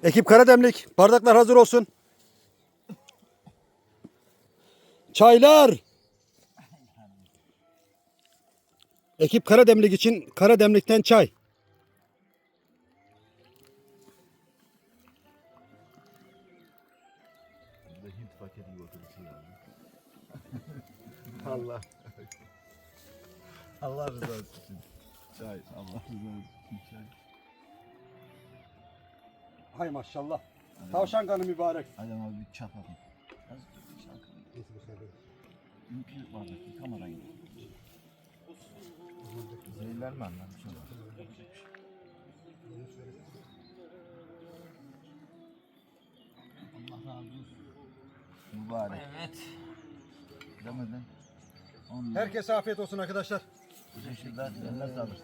Ekip Karademlik, bardaklar hazır olsun. Çaylar. Ekip Karademlik için Karademlik'ten çay. Hint paketi gibi oturuşu yani. Allah. Allah rızası için. Çay. Allah rızası için çay. Hay maşallah. Tavşan kanı mübarek. Hadi abi bir çat atayım. Azıcık bir şarkı. Mümkün bardak yıkamadan gidiyor. Zehirlenme anlam. Allah razı olsun. Mübarek. Evet. Demedin. Herkese afiyet olsun arkadaşlar. Teşekkürler. Eller sağlık.